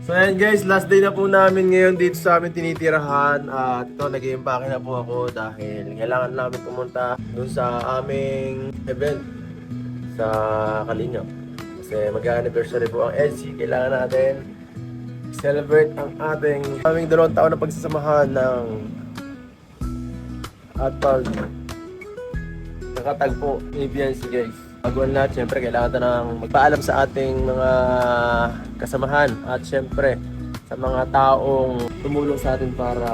So ayan guys, last day na po namin ngayon dito sa amin tinitirahan. At ito, nag-i-impake na po ako dahil kailangan namin pumunta dun sa aming event sa Kalingap. Kasi mag-anniversary po ang EDSI. Kailangan natin celebrate ang aming 2 taon na pagsasamahan ng at pag nakatagpo ni BNC guys. Baguhan lahat, syempre kailangan nang magpaalam sa ating mga kasamahan at syempre sa mga taong tumulong sa atin para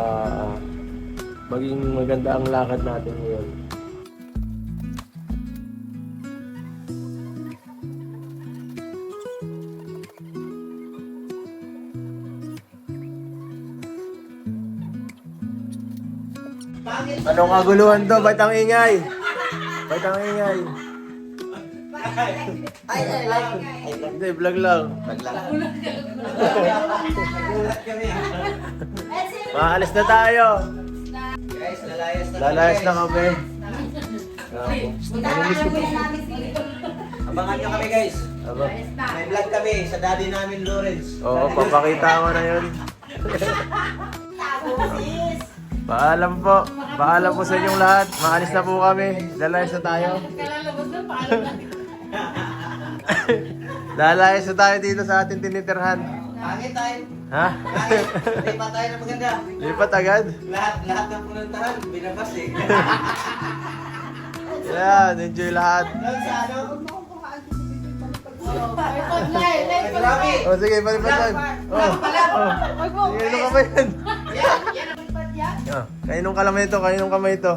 maging maganda ang lakad natin ngayon. Anong kaguluhan to? Ba't ang ingay? Ba't ang ingay? Hindi, vlog lang. Maalis na tayo. Guys, Lalayas na kami. Abangan nyo kami guys. Aba. May vlog kami sa daddy namin Lawrence. Oo, papakita mo na yun. Paalam po. Paalam po sa inyong lahat. Maalis na po kami. Lalayas na tayo. Lalayas na tayo dito sa ating tinitirhan. Pangit tayo. Ha? Lipat tayo na maganda. Lipat agad? Lahat ng punantahan, binabas eh. Yan, enjoy lahat. Doon sa ano? Grabe! O sige, palipatan. Sige, inom kamay yan. Kaninong kamay ito, kaninong kamay ito.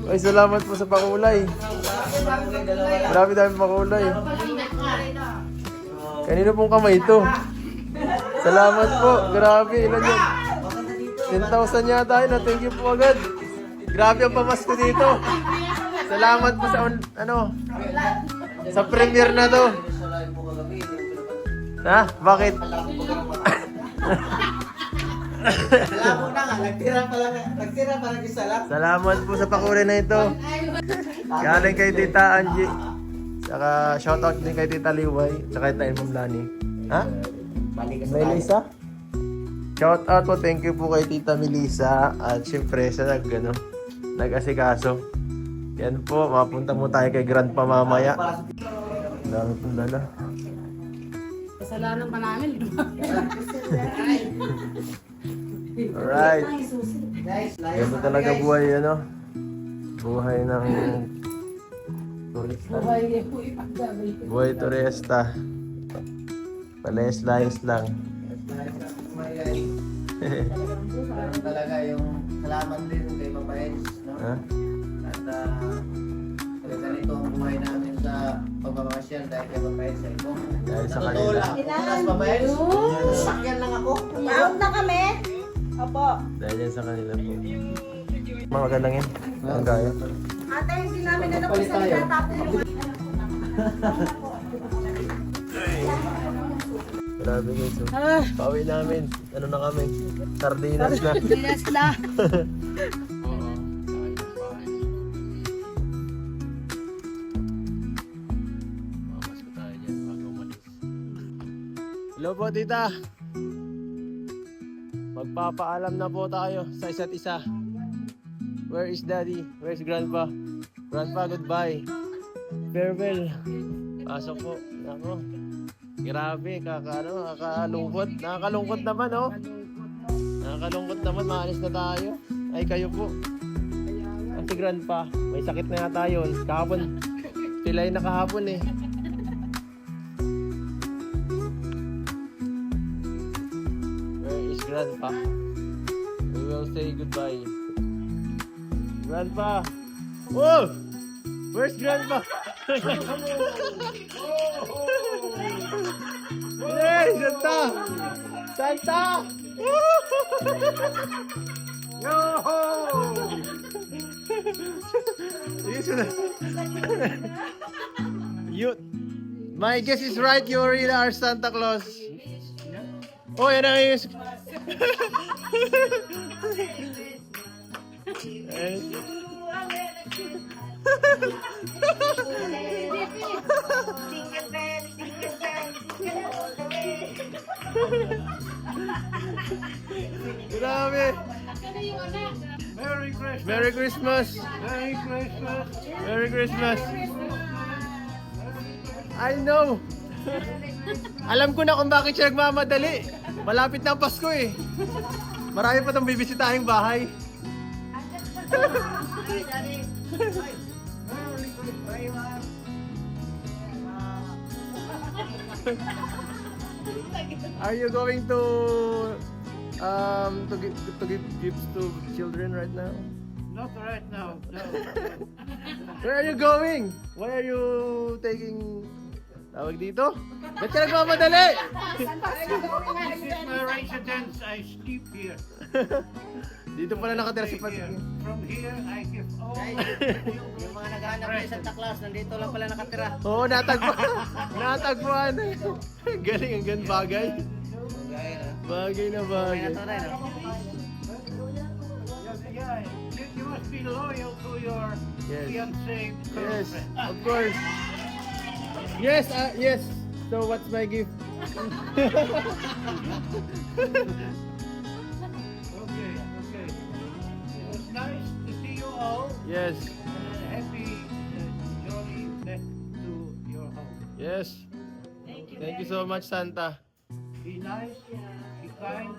Ay, salamat po sa pakulay. Marami dami pakulay. Kanino pong kamay ito? Salamat po. Grabe, ilan yun? 10,000 yata yun. Thank you po agad. Grabe ang pamasko dito. Salamat po sa sa premiere na to. Ha? Bakit? Alam mo na nga, nagtira pa lang isa lang. Salamat po sa pakulay na ito. Galing kay Tita Angie. Saka shoutout din kay Tita Liway. Saka kay Ma'am Lani. Ha? Melissa? Shoutout po. Thank you po kay Tita Melissa. At syempre sa nag-asikaso. Yan po. Mapunta mo tayo kay Grandpa mamaya. Dami pong dala. Kasalanan pa namin. Alright. Ganito talaga buhay, buhay ng turista. Buhay turista. Palayas-layas lang. Meron talaga yung salamat din kay Papa Eds, no? Ha? At ganito ang buhay namin sa pagmamasyal dahil kay Papa Eds ay ko. Dahil sa Totoo kanila. lang. Punas Papa Eds. Sakyan lang ako. Paon na kami. Opo. Dahil yan sa kanila po. Magandang yun. Ang gaya. Ate, hindi namin alam kung saan tatapon yung Grabe guys. Pauwi namin. Ano na kami? Sardinas na. Dinas na. Hello po tita. Magpapaalam na po tayo sa isa't isa. Where is daddy? Where is grandpa? Grandpa, goodbye. Farewell. Pasok po. Nako. Grabe, nakakalungkot. Nakakalungkot naman, oh. Nakakalungkot naman, maalis na tayo. Ay, kayo po. Ang si grandpa, may sakit na yata yun. Kahapon, pilay na kahapon eh. Where is grandpa? We will say goodbye. Grandpa! Whoa! Where's grandpa? Hey, Santa! Santa! Yo! My guess is right, you really are Santa Claus. Oh, yan ang yung... Grabe. Merry Christmas. Merry Christmas. Merry Christmas. Merry Christmas. I know. Alam ko na kung bakit siya nagmamadali. Malapit na ang Pasko eh. Marami pa itong bibisitahing bahay. Are you going to give gifts to children right now? Not right now. No. Where are you going? Why are you taking tawag dito? Ba't ka nagmamadali? This is my residence. I sleep here. Dito pala nakatira si Stay Pasko. here. From here, I give all. Yung mga naghahanap ng Santa Claus, nandito lang pala nakatira. Oo, natagpuan. Natagpuan. Galing ang gan bagay. Gaya na. Bagay na Okay bagay. na to rin, no? Yeah, you must be loyal to your Yes. fiancé Yes, girlfriend. of course. Yes, yes. So what's my gift? Okay. It was nice to see you all. Yes, Happy, jolly back to your home. yes. Thank you so much, Santa. Be nice, be kind.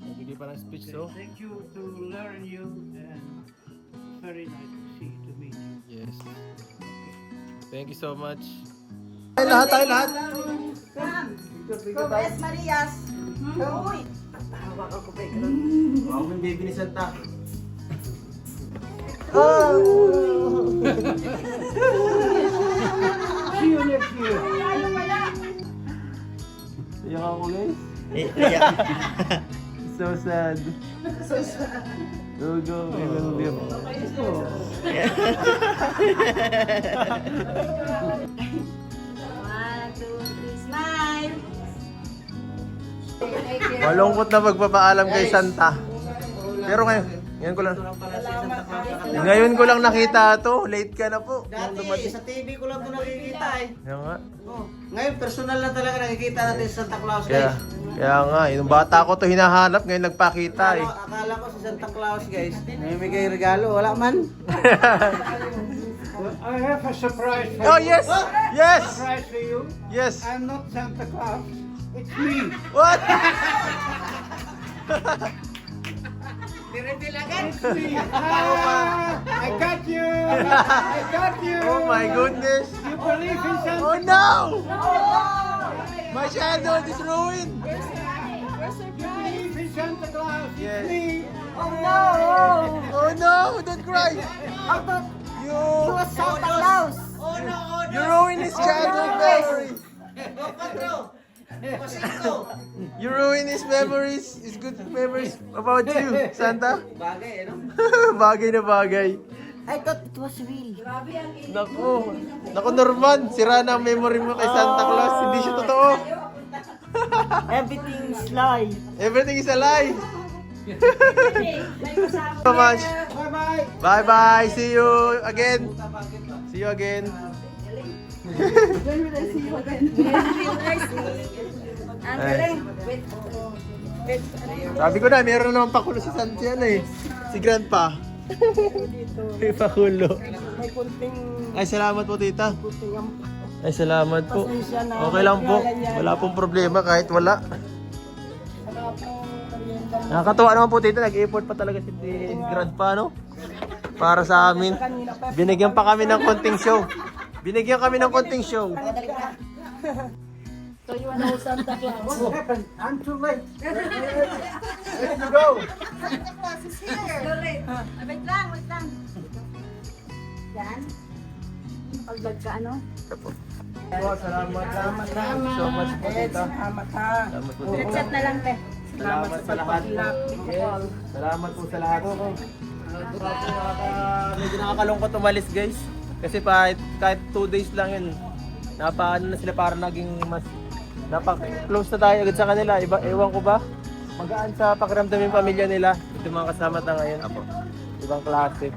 Nagbigay pa ng speech, so. Thank you to learn you, and it's very nice to meet you. Yes. Thank you so much. Tayo lahat. From S. Marias. Uy. Ako yung baby ni Santa. See you next year. Iyak ako, guys. So sad. Go, we will live. One, two, three, smile. Malungkot na magpapaalam kay Santa. Pero ngayon ko lang. Ngayon ko lang nakita to. Late ka na po. Dati, sa TV ko lang ito nakikita eh. Kaya nga. Oh. Ngayon, personal na talaga nakikita natin sa Santa Claus, Kaya, guys. kaya nga. Yung bata ko to hinahanap. Ngayon nagpakita eh. Akala ko si Santa Claus, guys. Namimigay regalo, wala man. I have a surprise for Oh you. yes! Yes! Surprise for you. Yes! I'm not Santa Claus. It's me. What? It's me. I got you. I got you. Oh my goodness! You believe in Santa? Oh no! My childhood is ruined! You believe in Santa Claus? It's Yes. me. Oh no! Oh no! Don't cry! You Santa Claus! Oh no, oh no. you ruined his childhood memory! Oh, patro. Pasito. You ruined his memories, his good memories about you, Santa. Bagay, ano? Bagay na bagay. I thought it was real. Naku Norman, sira na ang memory mo kay Santa Claus. Hindi siya totoo. Everything's lie. Everything is a lie. So much. Bye-bye. Bye bye. See you again. See you again. Ang galing. Wait. Sabi ko na, meron naman pakulo si Santi yan eh. Si Grandpa. May pakulo. May kunting Ay, salamat po tita. ang Ay, salamat po. pasensya na. Okay lang po. Wala pong problema kahit wala. Saka pong karyenda Nakakatuwa naman po tita. Nag-effort pa talaga si Grandpa, no? Para sa amin. kanina pa. Binigyan pa kami ng konting show. Binigyan kami ng konting show. So you know Santa Claus. What happened? I'm too late. Let's go! Wait lang. Yan. Pagdag ka ano? Salamat. Thank you so much po tita. Salamat ha. Salamat po tita. Chat na lang te. Salamat sa lahat po. Yes. Salamat po sa lahat. Medyo nakakalungkot umalis guys. Kasi kahit 2 days lang yun. Napaano na sila para naging mas close na tayo agad sa kanila. Ewan ko ba? Magaan sa pakiramdam yung pamilya nila. Ito mga kasama na ngayon. Ibang klase.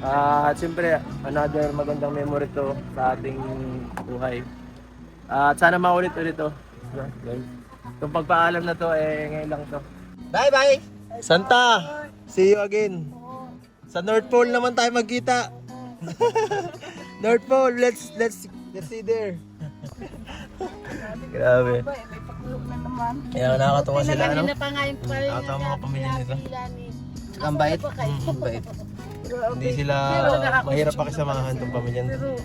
At siyempre, another magandang memory to sa ating buhay. At sana maulit-ulit to. guys. Itong pagpaalam na to, ngayon lang to. Bye-bye! Santa! See you again! Sa North Pole naman tayo magkita! North Pole, let's see there! Grabe. May pakulong na naman. Kaya nakakatawa sila, ano? Kanina pa nga yung pala Nakakatawa mga pamilya nito. Ang bait. Ang bait. Hindi sila mahirap pakisamahan tong pamilya nito.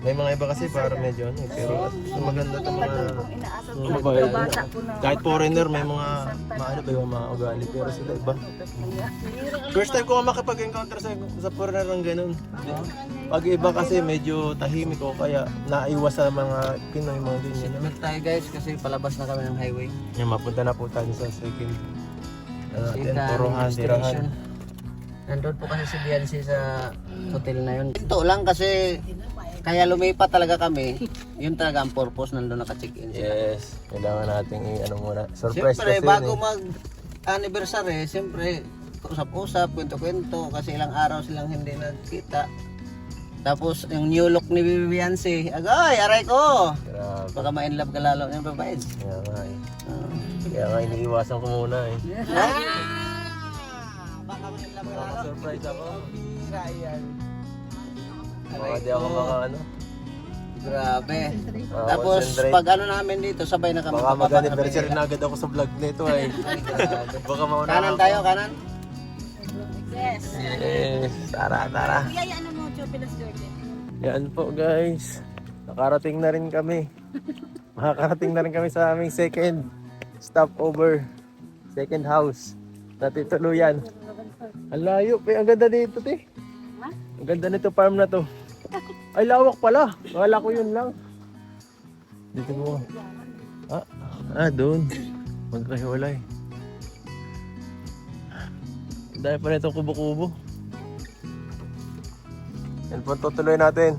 May mga iba kasi para medyo ano, pero maganda itong mga mababait. Kahit foreigner, may mga maano ba yung mga ugali, pero sila iba. First time ko nga makipag-encounter sa foreigner ng ganun. Pag iba kasi medyo tahimik o kaya naiwas sa mga Pinoy, mga ganyan. Sinimik tayo guys kasi palabas na kami ng highway. Yan, mapunta na po tayo sa second. Sita, Turuhan, tirahan. Nandun po kasi si Biancy sa hotel na yun. Ito lang kasi kaya lumipat talaga kami. Yun talaga ang purpose, nandun naka-check-in sila. Yes, kailangan nating i-ano muna. Surprise Siyempre, kasi bago yun, mag-anniversary, siyempre, usap-usap, kwento-kwento, kasi ilang araw silang hindi nagkita. Tapos, yung new look ni Biancy, agay, aray ko! Grabe. Baka ma-inlove ka lalo yung babae. Kaya nga eh. Kaya nga iniiwasan ko muna eh. Baka ma-inlove ka lalo. Surprise ako. Ayan. Baka di ako maka ano. Grabe. Ah, Tapos, concentrate. pag ano namin dito, sabay na kami. Baka bababa mag-anniversary kami. na agad ako sa vlog nito eh. Grabe. Baka mauna Kanan ako. tayo, kanan. Yes. Yes, tara. Kaya ano mo, Chopilas Jordan? Yan po guys. Nakarating na rin kami. Makakarating na rin kami sa aming second stopover. Second house. Natituluyan. Ang layo. Ang ganda dito, te. Ang ganda nito farm na to. Ay, lawak pala. Wala ko yun lang. Dito mo. Doon. Magkahiwalay. Dahil pa nitong kubo-kubo. Yan po, tutuloy natin.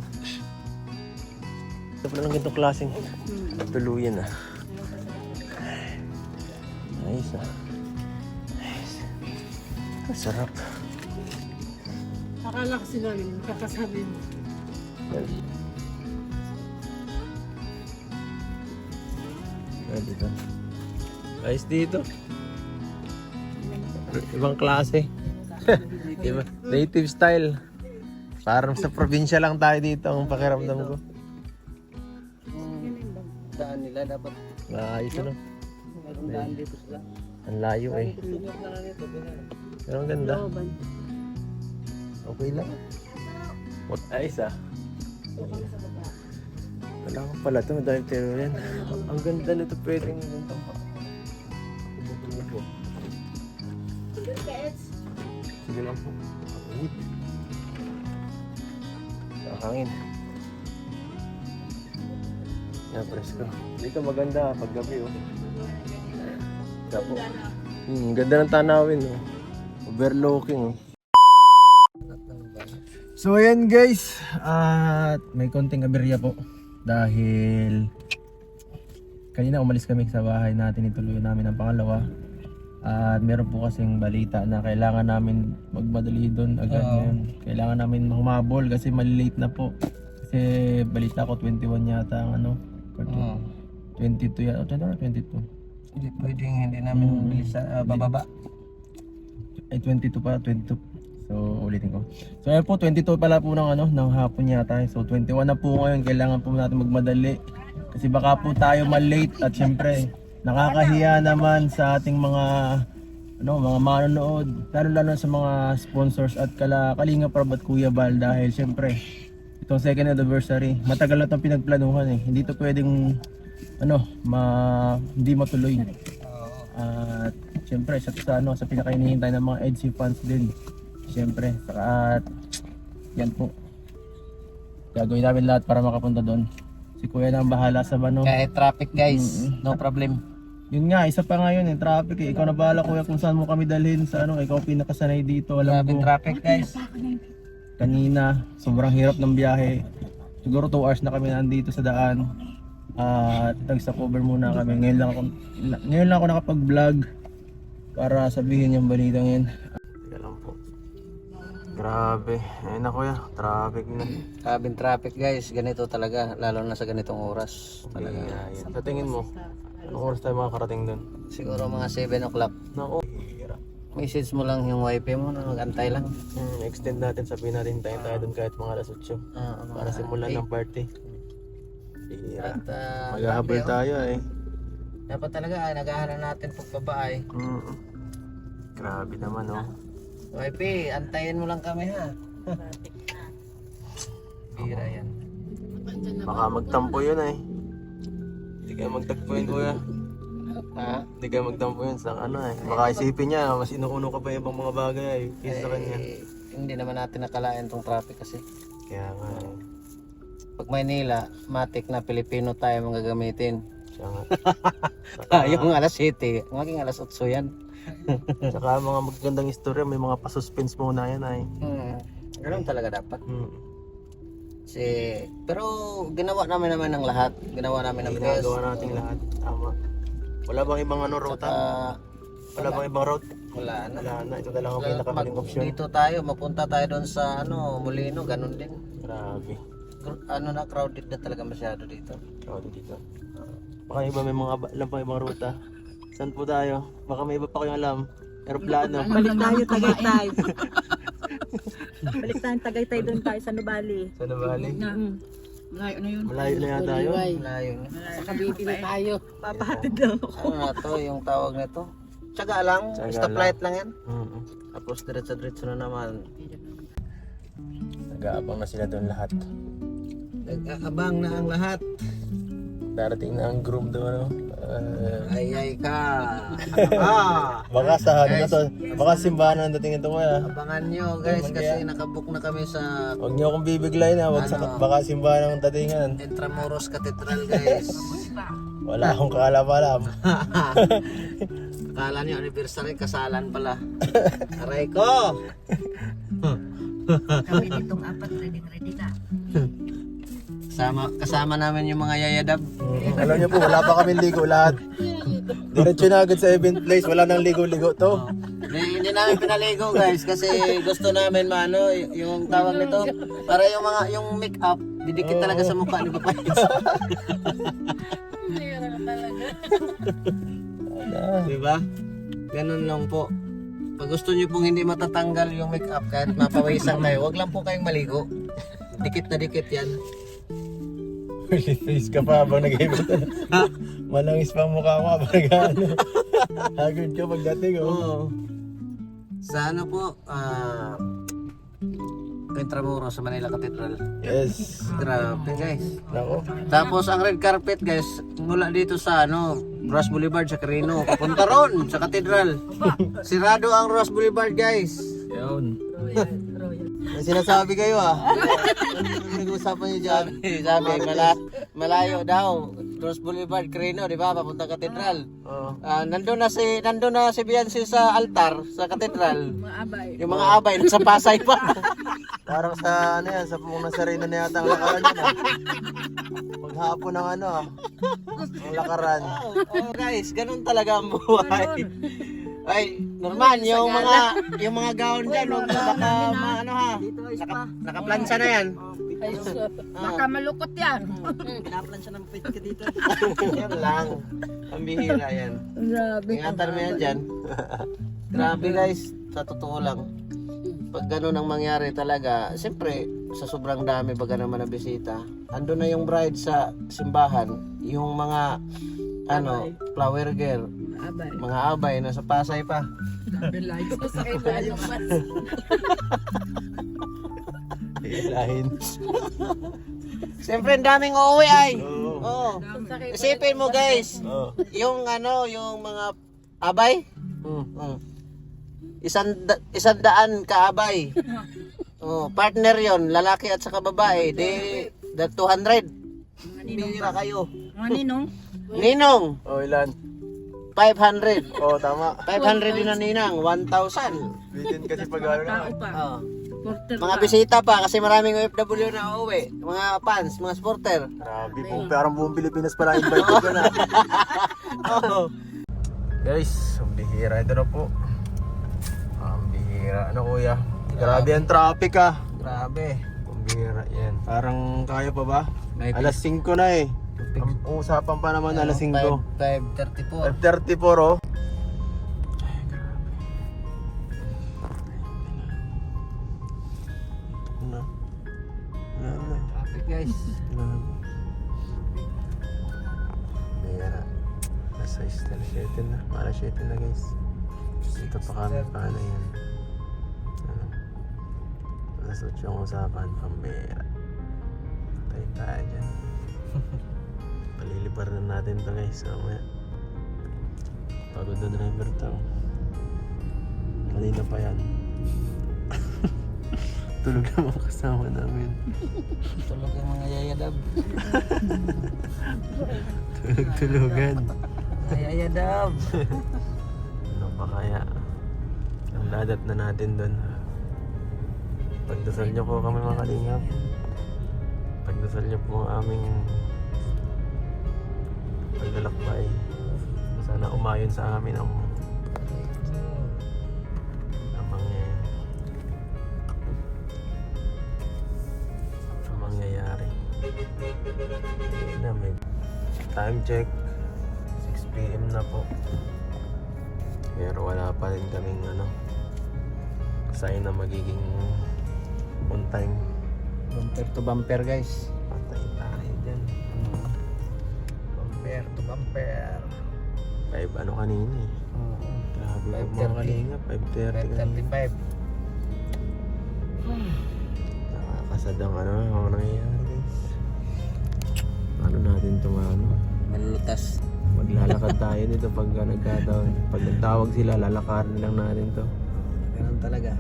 Ito pala ng ganitong klaseng tuluyan ah. Nice ah. Nice. Masarap. Akala kasi namin, kakasabi mo. Dito. Guys, dito. Ibang klase. Iba. Native style. Parang sa probinsya lang tayo dito ang pakiramdam ko. Daan nila dapat. Ayos ano. Mayroong daan dito sila. Ang layo eh. Pero ang ganda. Okay lang. What ayos ah. Kailangan pala ito. Dahil tero yan. Ang ganda nito pwedeng gantong pa. Sige lang po. Nakakangin. Yan, presko. Dito maganda pag gabi oh. Tapo. Ganda ng tanawin oh. Overlooking oh. So ayan guys, at may konting aberya po dahil kanina umalis kami sa bahay natin, ituloy namin ang pangalawa. At meron po kasing balita na kailangan namin magmadali doon agad ngayon. Kailangan namin humabol kasi malilate na po. Kasi balita ko 21 yata ang ano. 22 yata, 22. Hindi pwedeng hindi namin bilis bababa. Ay 22 pa, 22. So ulitin ko. So ayun po, 22 pala po ng ano, ng hapon yata. So 21 na po ngayon, kailangan po natin magmadali. Kasi baka po tayo mal-late at syempre nakakahiya naman sa ating mga mga manonood, lalo sa mga sponsors at Kalinga Prab at Kuya Bal, dahil syempre itong second anniversary, matagal na itong pinagplanuhan eh. Hindi to pwedeng hindi matuloy. At syempre sa pinakainihintay ng mga EDC fans din. Syempre, at yan po. Gagawin namin lahat para makapunta doon. Si Kuya na ang bahala sa Kahit traffic guys, no problem. Yun nga, isa pa nga yun eh, traffic eh. Ikaw na bahala Kuya kung saan mo kami dalhin sa ikaw pinakasanay dito. Alam Grabe ko, traffic guys. kanina, sobrang hirap ng biyahe. Siguro 2 hours na kami nandito sa daan. At nag-stopover muna kami. Ngayon lang ako nakapag-vlog para sabihin yung balitang yun. Teka lang po. Grabe. Ayun na Kuya, traffic na. Grabing traffic guys, ganito talaga, lalo na sa ganitong oras. Talaga. Sa tingin mo, Anong oras tayo makakarating doon? Siguro mga 7 o'clock. Nako. Hira. Message mo lang yung wifi mo na mag-antay lang. Extend natin, sabihin natin tayo doon kahit mga alas 8. Para simulan ng party. Hira. At Maghahabol tayo eh. dapat talaga naghahanap natin pagbabae. Grabe naman oh. Wifi, antayin mo lang kami ha. Hira yan. Baka magtampo yun eh. Hindi kayo magtagpo yun kuya. Ha? Hindi kayo magtampo yun sa ano eh. Baka isipin niya, mas inuuno ka pa yung ibang mga bagay eh. Kisa sa kanya. Hindi naman natin nakalain tong traffic kasi. Kaya nga eh. Pag Maynila, matik na Pilipino tayo mga gagamitin. Siya nga. Yung alas 7, maging alas 8 yan. Saka mga magagandang istorya, may mga pa-suspense muna yan ay. Ganun talaga dapat. Pero ginawa namin ng lahat. Ginawa namin ng best. Ginagawa natin lahat. Tama. Wala bang ibang ano ruta? Wala bang ibang route? Wala na. Wala na. Ito na lang ang pinakamaling option. Dito tayo, mapunta tayo doon sa Molino, ganun din. Grabe. Crowded na talaga masyado dito. Crowded dito. Baka iba may mga alam pang ibang ruta. Saan po tayo? Baka may iba pa kayong alam. Aeroplano. Balik tayo, Tagaytay. Balik tayo, Tagaytay doon tayo sa Nubali. Sa Navali. Malayo na yun. Malayo na yata yun. Malayo na. Sa Cavite na tayo. Papahatid daw. Ano na to, yung tawag na to? Tsaga lang, Tsaga stoplight lang yan. Tapos Diretso na naman. nag-aabang na sila doon lahat. Nag-aabang na ang lahat. Darating na ang groom doon. Ay ka. Baka sa ano na to. Baka simbahan na dating ito kuya. Abangan nyo guys kasi nakabook na kami sa Huwag niyo akong bibiglayin ha. Wag sa, baka simbahan ng datingan. Intramuros Cathedral guys. Wala akong kaalam-alam. Akala nyo anniversary, kasalan pala. Aray ko! Kami ditong apat, ready na. Kasama namin yung mga yayadab. Alam niyo po, wala pa kaming ligo lahat. Diretso na agad sa event place. Wala nang ligo-ligo to. Hindi namin pinaligo guys kasi gusto namin yung tawag nito para yung make-up didikit talaga sa mukha ni Papayas. Diba? Ganun lang po. Pag gusto niyo pong hindi matatanggal yung make-up kahit mapawisan kayo, wag lang po kayong maligo. Dikit na dikit yan. Face ka pa habang nag-event. Malangis pa ang mukha mo habang nag-ano. Haggard ka pagdating oh. Oo. Sa ano po, Intramuros sa Manila Cathedral. Yes. Grabe guys. Nako. Tapos ang red carpet guys, mula dito sa Ross Boulevard sa Carino, papunta ron sa Cathedral. Sirado ang Ross Boulevard guys. Yun. May sinasabi kayo ah. Nag-uusapan niyo dyan. Sabi, malayo daw. Ross Boulevard, Carino, di ba? Papunta Cathedral. Oh. Nandun na si Beyonce sa altar sa Cathedral. Mga abay. Yung mga abay nasa Pasay pa. Parang sa ano yan, sa Pumong Nasarino na yata ang lakaran yan ah. Paghapon ng ano ah. Ang lakaran. Oh guys, ganun talaga ang buhay. Ay, normal yung mga gown diyan, wag baka ano ha. Nakaplansa na yan. Baka malukot yan. Pinaplansya ng pit ka dito. Yan lang. Ang bihira yan. Grabe. Ingatan mo yan dyan. Grabe guys, sa totoo lang. Pag gano'n ang mangyari talaga, siyempre, sa sobrang dami baga naman na bisita, ando na yung bride sa simbahan, yung mga, flower girl, Abay. mga abay, nasa Pasay pa. Hilahin. Siyempre, ang daming uuwi ay. Oo. Oo. Isipin mo guys, Oh. yung mga abay, isang daan ka abay. Oh, partner yon, lalaki at saka babae, di 200. Bihira kayo. Mga ninong. Ninong, Oh, ilan? 500. Oh, tama. 500 din na ninang, 1,000. Bitin kasi pag ano na. Tao pa. Oh. Supporter Mga pa. bisita pa kasi maraming OFW na uuwi. Mga fans, mga supporter. Grabe po, parang buong Pilipinas pala invited ka na. Oh. Guys, ang bihira ito na po. Ang bihira. Ano kuya? Grabe ang traffic ah. Grabe. Ang bihira yan. Parang kaya pa ba? May Alas 5 na eh. Ang usapan pa naman alas 5. 5:34. 5:34 oh. Ay, grabe. Traffic guys. Mayara. Nasa 7 na. Para 7 na guys. Dito pa kami paano yan. Alas 8 yung usapan. Pambera. Patay tayo dyan. Palilibar na natin to guys. Mamaya. Pagod na driver to. Kanina pa yan. Tulog na mga kasama namin. Tulog yung mga yayadab. Tulog-tulogan. Mga yayadab. Ano pa kaya? Ang dadat na natin doon. Pagdasal niyo po kami mga kalingap. Pagdasal niyo po ang aming paglalakbay. Sana umayon sa amin ang mangyayari. Ayun na, may time check. 6 PM na po. Pero wala pa rin kaming sign na magiging on time. Bumper to bumper guys. Patay tayo dyan. Bumper to bumper. 5 kanina eh. Grabe yung mga 5:30. kalinga. 5:30 kanina. 5:35. Nakakasad ang mga nangyayari guys. Ano natin itong Malulutas. maglalakad tayo nito pag nagkataon. Pag nagtawag sila, lalakarin lang natin to. Ganun talaga.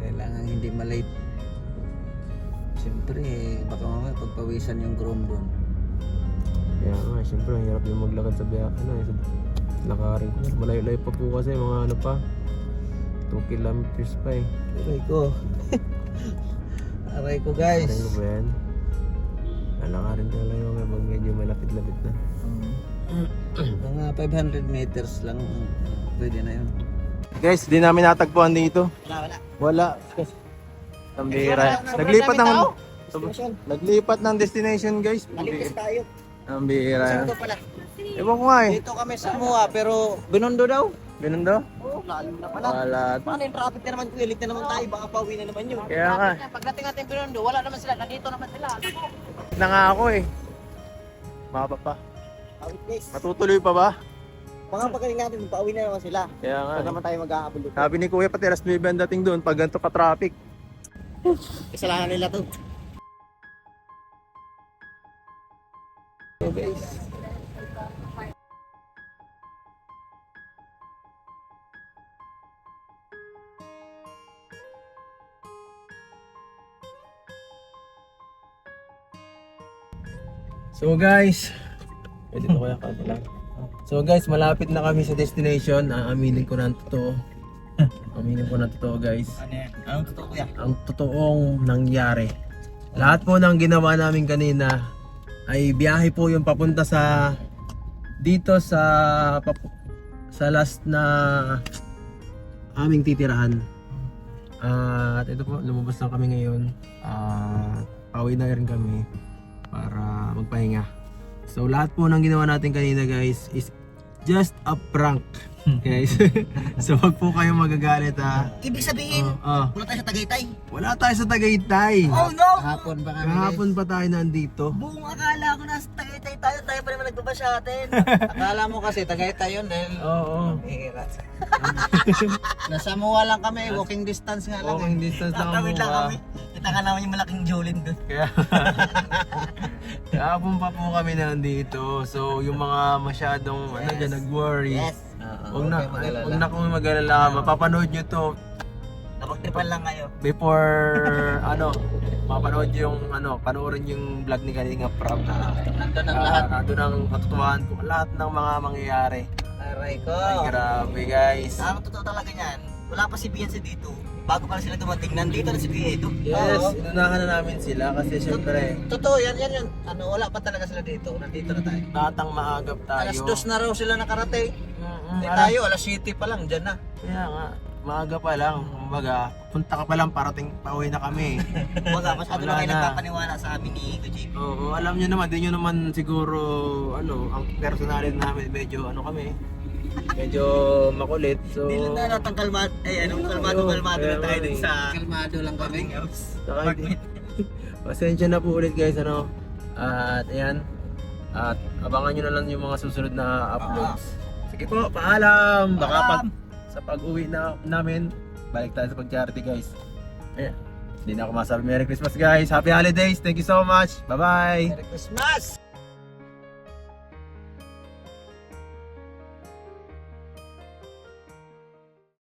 Kailangan hindi malate. Siyempre, baka mamaya pagpawisan yung groom doon. Kaya nga, syempre, ang hirap yung maglakad sa biyak. Sa lakarin ko. Malayo-layo pa po kasi, mga pa. 2 kilometers pa eh. Aray ko. Aray ko guys. Aray ko ba yan? Lalakarin ko lang yung pag medyo malapit-lapit na. Mga 500 meters lang. Pwede na yun. Guys, di namin natagpuan dito. Wala. Wala. Ang bihira. Naglipat ng destination guys. Malipas tayo. Ang bihira. Saan pala? Ewan ko nga eh. Dito kami sa Mua pero Binondo daw. Binondo? Oo, lalim na pala. Wala. Paano yung traffic na naman, kuya? Late na naman tayo, baka pauwi na naman yun. Kaya nga. Pagdating natin Binondo, wala naman sila, nandito naman sila. Na nga ako eh. Maba pa. Awit guys. Matutuloy pa ba? Mga pagaling natin, pauwi na naman sila. Kaya nga. Pag naman tayo mag-aabol dito. Sabi ni Kuya pati alas 9 ang dating doon pag ganito ka traffic. Kasalanan nila to. So guys. So guys, dito kaya ka lang. So guys, malapit na kami sa destination. Aaminin ko na ang totoo. Aminin ko na totoo guys. Ano yan? Anong totoo kuya? Ang totoong nangyari. Lahat po ng ginawa namin kanina ay biyahe po yung papunta sa dito sa last na aming titirahan. At ito po, lumabas na kami ngayon. Pauwi na rin kami para magpahinga. So lahat po ng ginawa natin kanina guys is just a prank. Guys. So wag po kayong magagalit ha. Ibig sabihin, wala tayo sa Tagaytay. Wala tayo sa Tagaytay. Oh no! Kahapon pa kami Kahapon pa tayo nandito. Buong akala ko nasa Tagaytay tayo pa naman nagbaba sa atin. Akala mo kasi Tagaytay yun dahil Oo. nasa Mua lang kami, walking distance nga lang. Walking distance lang Tatawid lang Mua. kami. Kita ka naman yung malaking Jolin doon. Kaya kahapon pa po kami nandito. So yung mga masyadong dyan, nag-worry. Yes. Huwag na kung mag-alala. Mapapanood nyo to Napagtripan lang kayo. before mapanood yung panoorin yung vlog ni Kalinga Prab. Nandun ang lahat. Nandun ang katotohanan ko. Lahat ng mga mangyayari. Aray ko. Ay grabe guys. Ang totoo talaga niyan, wala pa si Beyonce dito. Bago pa sila dumating, nandito na si Beyonce. Yes, inunahan na namin sila kasi syempre Totoo, yan. Wala pa talaga sila dito. Nandito na tayo. batang maagap tayo. Alas 2 na raw sila nakarating. Mm-mm, Hindi tayo, alas 7 pa lang, dyan na. Kaya nga, maaga pa lang. Kumbaga, punta ka pa lang, parating pauwi na kami. Baga, masyado Wala na kayo na. nagpapaniwala sa amin ni Kuchik. Oo, alam nyo naman, di nyo naman siguro, ang personality namin, medyo medyo makulit. So, Hindi lang na natang kalmado Oo, na tayo din kaya sa... Kalmado lang kami. Pasensya na po ulit guys, At ayan, at abangan nyo na lang yung mga susunod na uploads. Sige po, paalam! Baka sa pag-uwi namin, balik tayo sa pag-charity guys. Ayan, hindi na ako masabi. Merry Christmas guys! Happy Holidays! Thank you so much! Bye-bye! Merry Christmas!